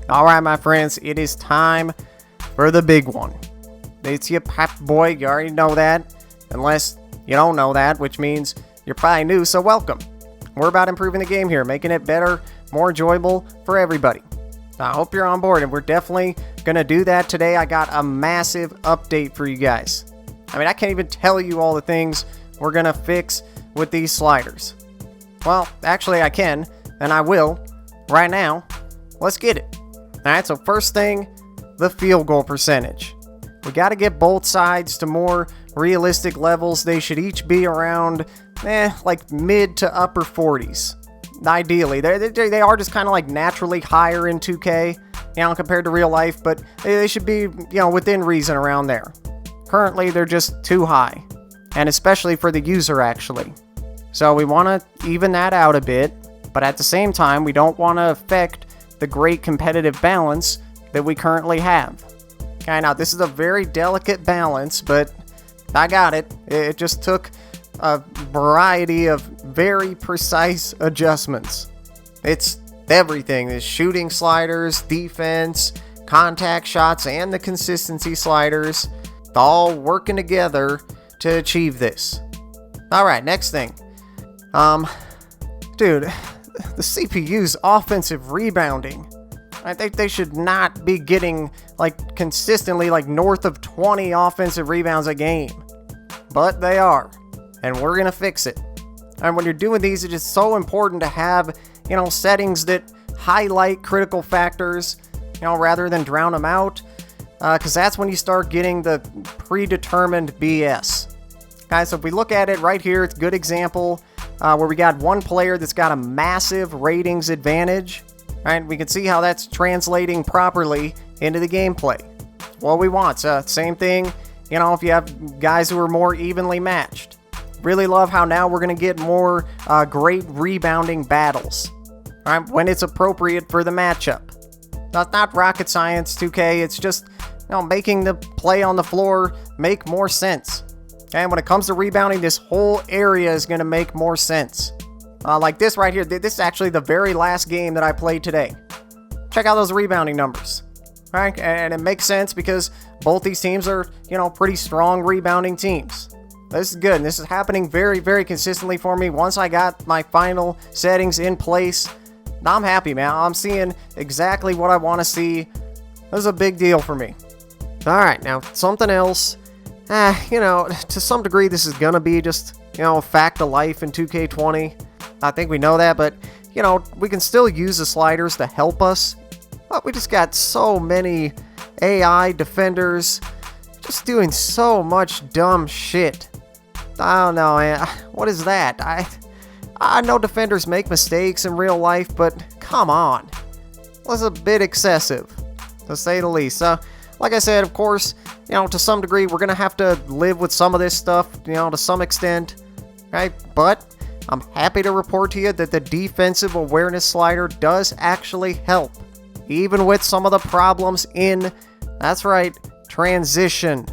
Alright, my friends, it is time for the big one. It's your Popboy, you already know that. Unless you don't know that, which means you're probably new, so welcome. We're about improving the game here, making it better, more enjoyable for everybody. I hope you're on board, and we're definitely going to do that today. I got a massive update for you guys. I mean, I can't even tell you all the things we're going to fix with these sliders. Well, actually I can, and I will, right now. Let's get it. Alright, so first thing, the field goal percentage. We got to get both sides to more realistic levels. They should each be around, like mid to upper 40s. Ideally, they are just kind of like naturally higher in 2K, compared to real life, but they should be, within reason around there. Currently, they're just too high, and especially for the user, actually. So we want to even that out a bit, but at the same time, we don't want to affect the great competitive balance that we currently have. Okay, now this is a very delicate balance, but I got it. It just took a variety of very precise adjustments. It's everything. The shooting sliders, defense, contact shots, and the consistency sliders, all working together to achieve this. Alright, next thing. Dude, the CPU's offensive rebounding. They should not be getting consistently north of 20 offensive rebounds a game. But they are. And we're going to fix it. And when you're doing these, it's just so important to have, settings that highlight critical factors, rather than drown them out. Because that's when you start getting the predetermined BS. Guys, so if we look at it right here, it's a good example where we got one player that's got a massive ratings advantage. Right? We can see how that's translating properly into the gameplay. What we want. Same thing, if you have guys who are more evenly matched. Really love how now we're going to get more great rebounding battles. Right? When it's appropriate for the matchup. That's not rocket science, 2K. It's just, making the play on the floor make more sense. And when it comes to rebounding, this whole area is going to make more sense. Like this right here, this is actually the very last game that I played today. Check out those rebounding numbers. Right? And it makes sense because both these teams are, pretty strong rebounding teams. This is good, and this is happening very, very consistently for me. Once I got my final settings in place, I'm happy, man. I'm seeing exactly what I want to see. This is a big deal for me. Alright, now something else. To some degree, this is gonna be just, a fact of life in 2K20. I think we know that, but, we can still use the sliders to help us. But we just got so many AI defenders just doing so much dumb shit. I don't know, man. What is that? I know defenders make mistakes in real life, but come on. That's a bit excessive, to say the least. Like I said, of course, to some degree, we're going to have to live with some of this stuff, to some extent, right? But I'm happy to report to you that the defensive awareness slider does actually help, even with some of the problems in, that's right, transition.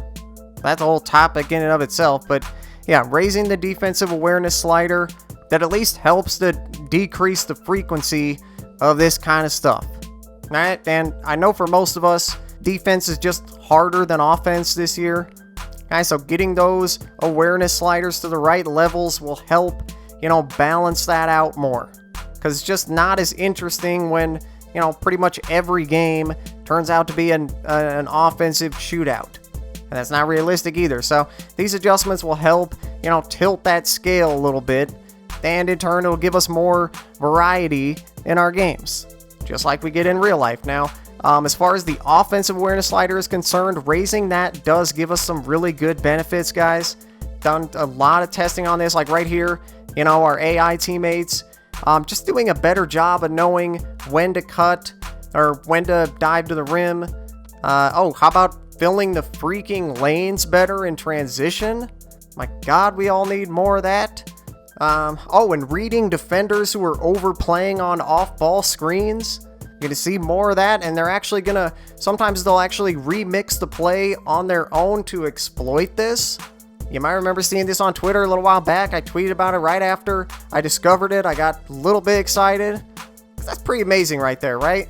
That's a whole topic in and of itself, but yeah, raising the defensive awareness slider, that at least helps to decrease the frequency of this kind of stuff, right? And I know for most of us, defense is just harder than offense this year. Guys, so getting those awareness sliders to the right levels will help, balance that out more. Because it's just not as interesting when, pretty much every game turns out to be an offensive shootout. And that's not realistic either. So these adjustments will help, tilt that scale a little bit. And in turn, it'll give us more variety in our games. Just like we get in real life. Now, as far as the offensive awareness slider is concerned, raising that does give us some really good benefits, guys. Done a lot of testing on this, like right here, our AI teammates, just doing a better job of knowing when to cut or when to dive to the rim. How about filling the freaking lanes better in transition? My God, we all need more of that. And reading defenders who are overplaying on off-ball screens. You're going to see more of that, and they're actually going to, sometimes they'll actually remix the play on their own to exploit this. You might remember seeing this on Twitter a little while back. I tweeted about it right after I discovered it. I got a little bit excited. That's pretty amazing right there, right?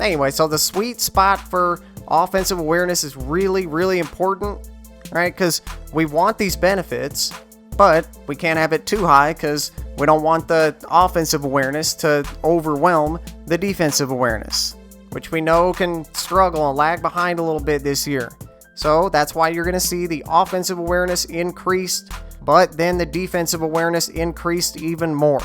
Anyway, so the sweet spot for offensive awareness is really, really important, right? Because we want these benefits, but we can't have it too high because we don't want the offensive awareness to overwhelm the defensive awareness, which we know can struggle and lag behind a little bit this year. So that's why you're going to see the offensive awareness increased, but then the defensive awareness increased even more.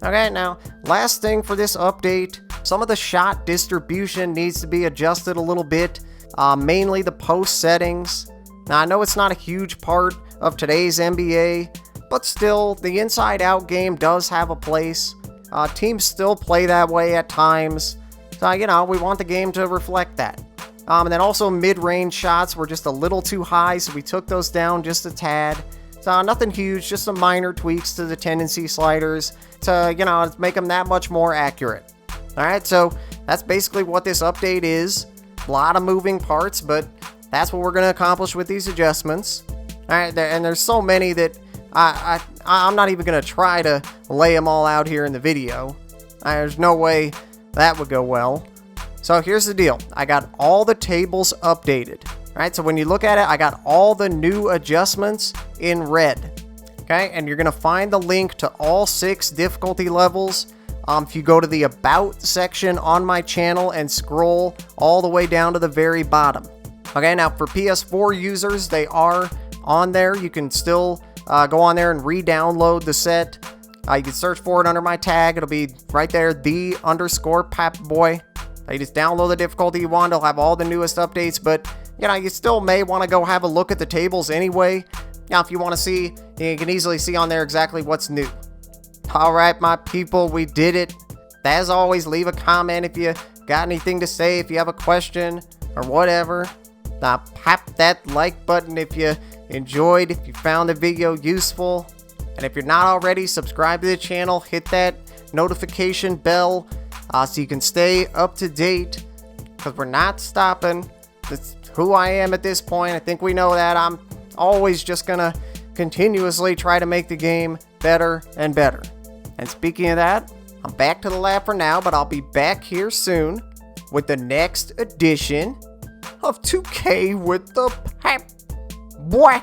Okay, now, last thing for this update, some of the shot distribution needs to be adjusted a little bit, mainly the post settings. Now, I know it's not a huge part of today's NBA, but still, the inside-out game does have a place. Teams still play that way at times, so, we want the game to reflect that. And then also mid-range shots were just a little too high, so we took those down just a tad. So nothing huge, just some minor tweaks to the tendency sliders to, make them that much more accurate. Alright, so that's basically what this update is. A lot of moving parts, but that's what we're going to accomplish with these adjustments. Alright, and there's so many that I'm not even going to try to lay them all out here in the video. There's no way that would go well. So here's the deal. I got all the tables updated. Alright, so when you look at it, I got all the new adjustments in red. Okay, and you're going to find the link to all 6 difficulty levels if you go to the About section on my channel and scroll all the way down to the very bottom. Okay, now for PS4 users, they are on there. You can still go on there and re-download the set. You can search for it under my tag. It'll be right there, _Popboy. You just download the difficulty you want. It'll have all the newest updates, but you still may want to go have a look at the tables anyway. Now, if you want to see, you can easily see on there exactly what's new. Alright, my people, we did it. As always, leave a comment if you got anything to say, if you have a question or whatever. Now, pop that like button if you enjoyed, if you found the video useful. And if you're not already, subscribe to the channel, hit that notification bell so you can stay up to date, because we're not stopping. That's who I am at this point. I think we know that. I'm always just gonna continuously try to make the game better and better. And speaking of that, I'm back to the lab for now, but I'll be back here soon with the next edition of 2K with the Popboy.